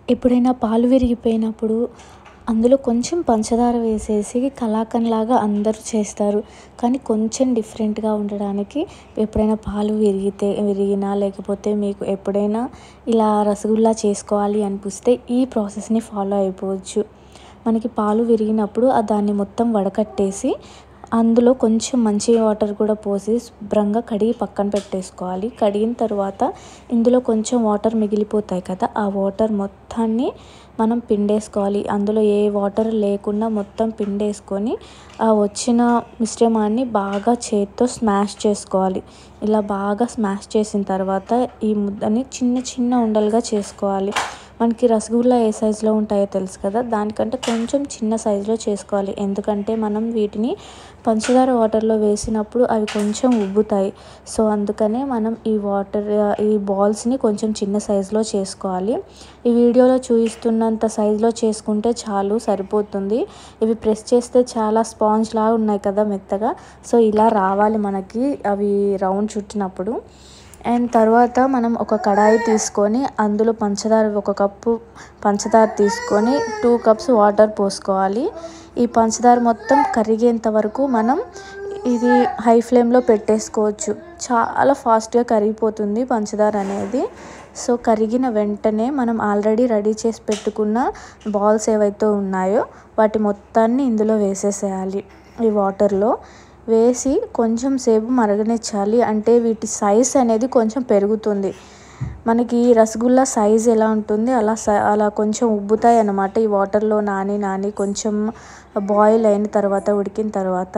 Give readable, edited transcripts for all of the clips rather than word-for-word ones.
ఎప్పుడైనా పాలు విరిగిపోయినప్పుడు అందులో కొంచెం పంచదార వేసేసి కలాకండ్లాగా అందరూ చేస్తారు. కానీ కొంచెం డిఫరెంట్‌గా ఉండడానికి ఎప్పుడైనా పాలు విరిగినా లేకపోతే మీకు ఎప్పుడైనా ఇలా రసగుల్లా చేసుకోవాలి అనిపిస్తే ఈ ప్రాసెస్‌ని ఫాలో అయిపోవచ్చు. మనకి పాలు విరిగినప్పుడు దాన్ని మొత్తం వడకట్టేసి అందులో కొంచెం మంచి వాటర్ కూడా పోసి శుభ్రంగా కడిగి పక్కన పెట్టేసుకోవాలి. కడిగిన తర్వాత ఇందులో కొంచెం వాటర్ మిగిలిపోతాయి కదా! ఆ వాటర్ మొత్తాన్ని మనం పిండేసుకోవాలి. అందులో ఏ వాటర్ లేకుండా మొత్తం పిండేసుకొని ఆ వచ్చిన మిశ్రమాన్ని బాగా చేత్తో స్మాష్ చేసుకోవాలి. ఇలా బాగా స్మాష్ చేసిన తర్వాత ఈ ముద్దని చిన్న చిన్న ఉండలుగా చేసుకోవాలి. మనకి రసగుల్లా ఏ సైజులో ఉంటాయో తెలుసు కదా! దానికంటే కొంచెం చిన్న సైజులో చేసుకోవాలి. ఎందుకంటే మనం వీటిని పంచదార వాటర్‌లో వేసినప్పుడు అవి కొంచెం ఉబ్బుతాయి. సో, అందుకనే మనం ఈ బాల్స్‌ని కొంచెం చిన్న సైజులో చేసుకోవాలి. ఈ వీడియోలో చూపిస్తున్నంత సైజులో చేసుకుంటే చాలు సరిపోతుంది. ఇవి ప్రెస్ చేస్తే చాలా స్పాంజ్‌లాగా ఉన్నాయి కదా మెత్తగా. సో, ఇలా రావాలి మనకి అవి రౌండ్ చుట్టినప్పుడు. అండ్ తర్వాత మనం ఒక కడాయి తీసుకొని అందులో ఒక కప్పు పంచదార తీసుకొని 2 కప్స్ వాటర్ పోసుకోవాలి. ఈ పంచదార మొత్తం కరిగేంత వరకు మనం ఇది హై ఫ్లేమ్‌లో పెట్టేసుకోవచ్చు. చాలా ఫాస్ట్‌గా కరిగిపోతుంది పంచదార అనేది. సో, కరిగిన వెంటనే మనం ఆల్రెడీ రెడీ చేసి పెట్టుకున్న బాల్స్ ఏవైతే ఉన్నాయో వాటి మొత్తాన్ని ఇందులో వేసేసేయాలి. ఈ వాటర్‌లో వేసి కొంచెం సేపు మరగనిచ్చాలి. అంటే వీటి సైజ్ అనేది కొంచెం పెరుగుతుంది. మనకి రసగుల్లా సైజ్ ఎలా ఉంటుంది అలా కొంచెం ఉబ్బుతాయి అన్నమాట. ఈ వాటర్‌లో నాని కొంచెం బాయిల్ అయిన తర్వాత ఉడికిన తర్వాత.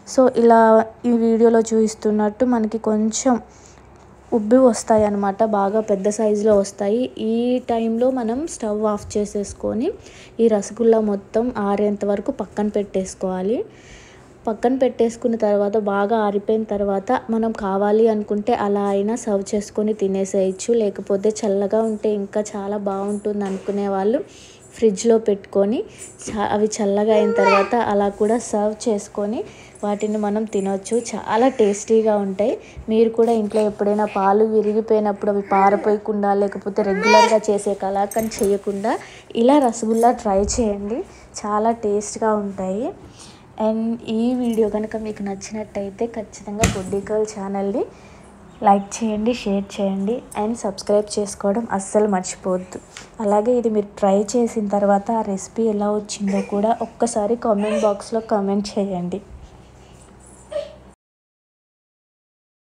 సో, ఇలా ఈ వీడియోలో చూపిస్తున్నట్టు మనకి కొంచెం ఉబ్బి వస్తాయి అన్నమాట. బాగా పెద్ద సైజులో వస్తాయి. ఈ టైంలో మనం స్టవ్ ఆఫ్ చేసేసుకొని ఈ రసగుల్లా మొత్తం ఆరేంత వరకు పక్కన పెట్టేసుకోవాలి. పక్కన పెట్టేసుకున్న తర్వాత బాగా ఆరిపోయిన తర్వాత మనం కావాలి అనుకుంటే అలా అయినా సర్వ్ చేసుకొని తినేసేయచ్చు. లేకపోతే చల్లగా ఉంటే ఇంకా చాలా బాగుంటుంది అనుకునే వాళ్ళు ఫ్రిడ్జ్‌లో పెట్టుకొని అవి చల్లగా అయిన తర్వాత అలా కూడా సర్వ్ చేసుకొని వాటిని మనం తినొచ్చు. చాలా టేస్టీగా ఉంటాయి. మీరు కూడా ఇంట్లో ఎప్పుడైనా పాలు విరిగిపోయినప్పుడు అవి పారపోయకుండా లేకపోతే రెగ్యులర్‌గా చేసే కలాకండ్ చేయకుండా ఇలా రసగుల్లా ట్రై చేయండి. చాలా టేస్ట్‌గా ఉంటాయి. అండ్ ఈ వీడియో కనుక మీకు నచ్చినట్టయితే ఖచ్చితంగా ఫుడ్డీ గర్ల్ ఛానల్ని లైక్ చేయండి, షేర్ చేయండి అండ్ సబ్స్క్రైబ్ చేసుకోవడం అస్సలు మర్చిపోవద్దు. అలాగే ఇది మీరు ట్రై చేసిన తర్వాత ఆ రెసిపీ ఎలా వచ్చిందో కూడా ఒక్కసారి కామెంట్ బాక్స్‌లో కామెంట్ చేయండి.